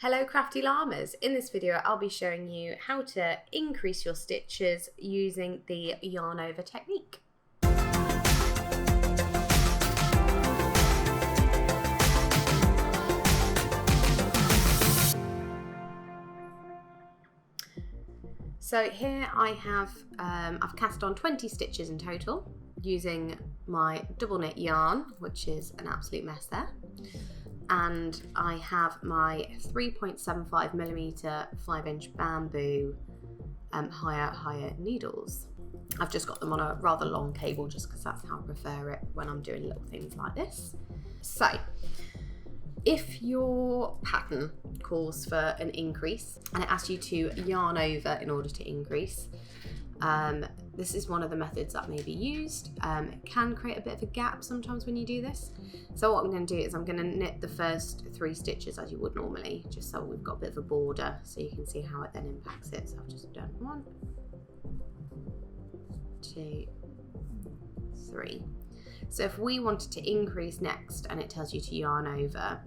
Hello Crafty Llamas! In this video I'll be showing you how to increase your stitches using the yarn over technique. So here I have, I've cast on 20 stitches in total using my double knit yarn, which is an absolute mess there. And I have my 3.75mm 5-inch bamboo higher needles. I've just got them on a rather long cable just because that's how I prefer it when I'm doing little things like this. So if your pattern calls for an increase and it asks you to yarn over in order to increase, this is one of the methods that may be used. It can create a bit of a gap sometimes when you do this. So what I'm going to do is I'm going to knit the first 3 stitches as you would normally, just so we've got a bit of a border so you can see how it then impacts it. So I've just done 1, 2, 3. So if we wanted to increase next and it tells you to yarn over,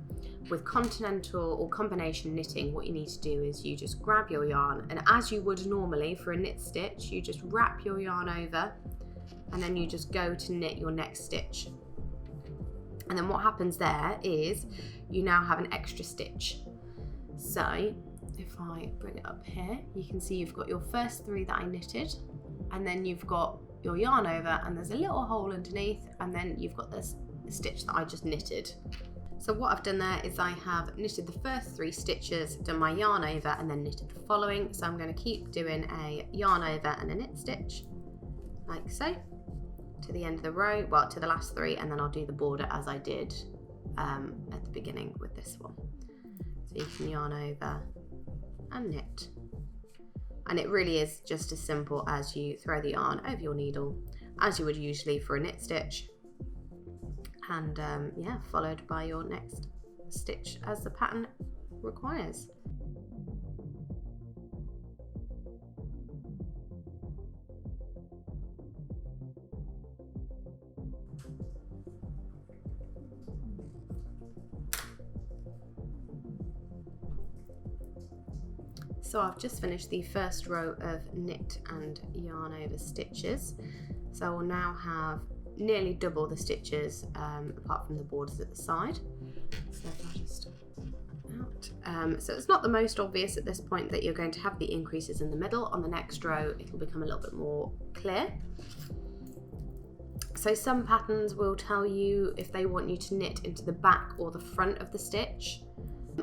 with continental or combination knitting, what you need to do is you just grab your yarn, and as you would normally for a knit stitch, you just wrap your yarn over and then you just go to knit your next stitch. And then what happens there is you now have an extra stitch. So if I bring it up here, you can see you've got your first 3 that I knitted, and then you've got your yarn over and there's a little hole underneath, and then you've got this stitch that I just knitted. So what I've done there is I have knitted the first 3 stitches, done my yarn over, and then knitted the following. So I'm going to keep doing a yarn over and a knit stitch like so to the end of the row, well, to the last 3, and then I'll do the border as I did at the beginning with this one. So you can yarn over and knit. And it really is just as simple as you throw the yarn over your needle as you would usually for a knit stitch, and yeah, followed by your next stitch as the pattern requires. So I've just finished the first row of knit and yarn over stitches. So I'll now have nearly double the stitches apart from the borders at the side. So if I just out. So it's not the most obvious at this point that you're going to have the increases in the middle. On the next row it'll become a little bit more clear. So some patterns will tell you if they want you to knit into the back or the front of the stitch.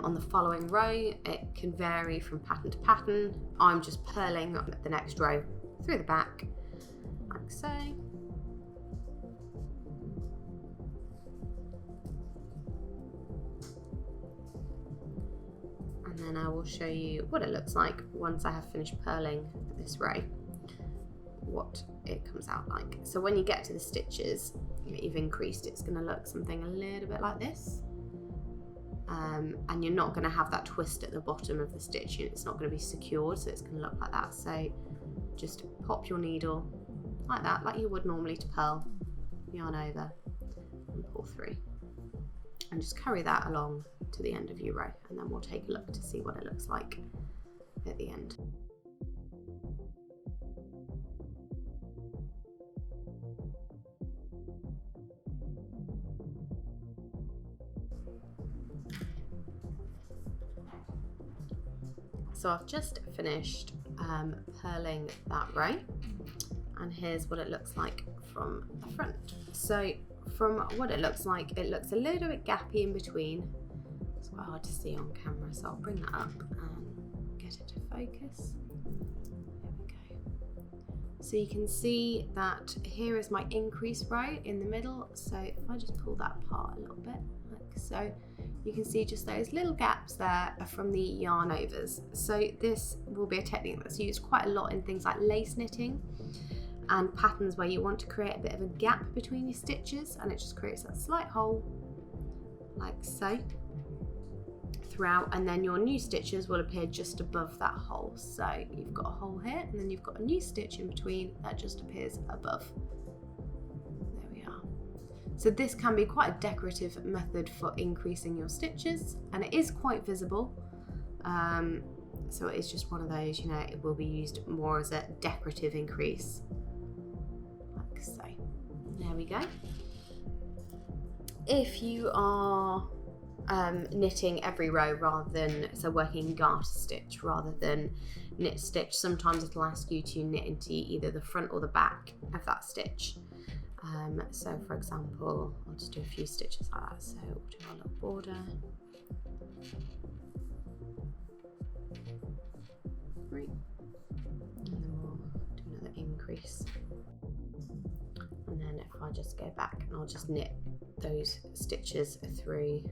On the following row it can vary from pattern to pattern. I'm just purling the next row through the back like so. And then I will show you what it looks like once I have finished purling this row, what it comes out like. So when you get to the stitches that you've increased, it's going to look something a little bit like this. And you're not going to have that twist at the bottom of the stitch. It's not going to be secured, so it's going to look like that. So just pop your needle like that, like you would normally to purl, yarn over and pull through, and just carry that along to the end of your row, and then we'll take a look to see what it looks like at the end. So I've just finished purling that row, and here's what it looks like from the front. So from what it looks a little bit gappy in between. It's quite hard to see on camera, so I'll bring that up and get it to focus. There we go. So you can see that here is my increase row in the middle. So if I just pull that apart a little bit, like so, you can see just those little gaps there are from the yarn overs. So this will be a technique that's used quite a lot in things like lace knitting and patterns where you want to create a bit of a gap between your stitches, and it just creates that slight hole like so throughout, and then your new stitches will appear just above that hole. So you've got a hole here, and then you've got a new stitch in between that just appears above. There we are. So this can be quite a decorative method for increasing your stitches, and it is quite visible. So it is just one of those, you know, it will be used more as a decorative increase, like so. There we go. If you are knitting every row rather than, so working garter stitch rather than knit stitch, sometimes it'll ask you to knit into either the front or the back of that stitch. So for example, I'll just do a few stitches like that. So we'll do our little border. Right. And then we'll do another increase. And then if I just go back and I'll just knit those stitches through.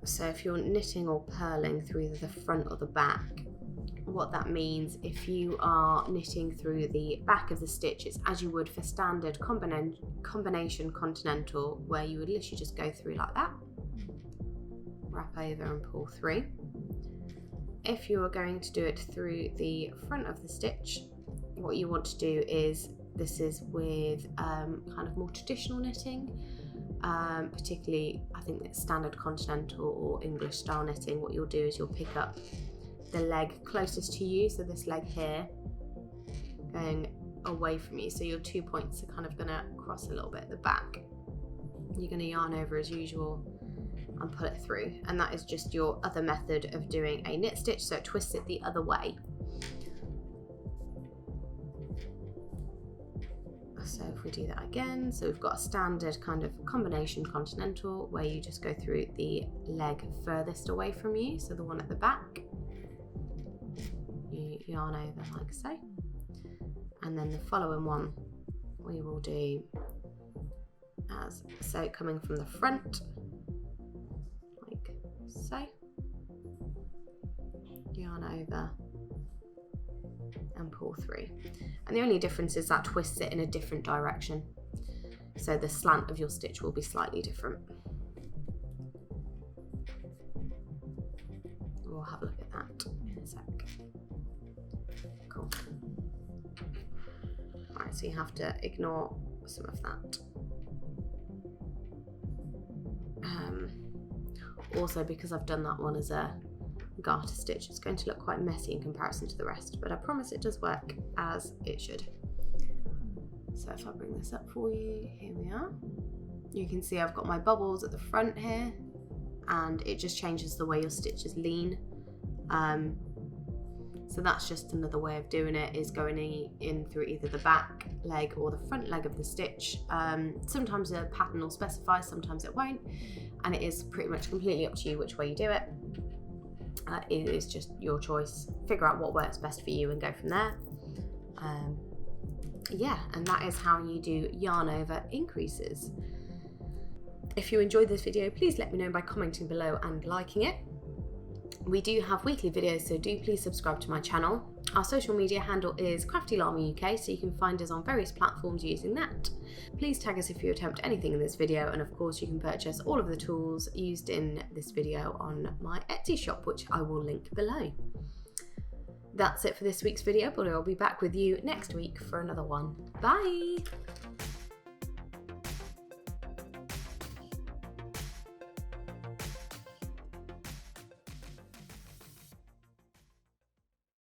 So if you're knitting or purling through either the front or the back, what that means, if you are knitting through the back of the stitch, it's as you would for standard combination continental, where you would literally just go through like that, wrap over and pull through. If you are going to do it through the front of the stitch, what you want to do is, this is with kind of more traditional knitting, particularly I think it's standard continental or English style knitting. What you'll do is you'll pick up the leg closest to you, so this leg here going away from you, so your 2 points are kind of going to cross a little bit at the back. You're going to yarn over as usual and pull it through, and that is just your other method of doing a knit stitch, so it twists it the other way. So if we do that again, so we've got a standard kind of combination continental where you just go through the leg furthest away from you, so the one at the back, you yarn over like so, and then the following one we will do as so, coming from the front like so, yarn over and pull through. And the only difference is that twists it in a different direction, so the slant of your stitch will be slightly different. We'll have a look at that in a sec. Cool. Alright, so you have to ignore some of that. Also, because I've done that one as a garter stitch, it's going to look quite messy in comparison to the rest, but I promise it does work as it should. So if I bring this up for you, here we are. You can see I've got my bubbles at the front here, and it just changes the way your stitches lean. So that's just another way of doing it, is going in through either the back leg or the front leg of the stitch. Sometimes a pattern will specify, sometimes it won't, and it is pretty much completely up to you which way you do it. It is just your choice. Figure out what works best for you and go from there. Yeah, and that is how you do yarn over increases. If you enjoyed this video, please let me know by commenting below and liking it. We do have weekly videos, so do please subscribe to my channel. Our social media handle is Crafty Llama UK, so you can find us on various platforms using that. Please tag us if you attempt anything in this video, and of course you can purchase all of the tools used in this video on my Etsy shop, which I will link below. That's it for this week's video, but I'll be back with you next week for another one. Bye!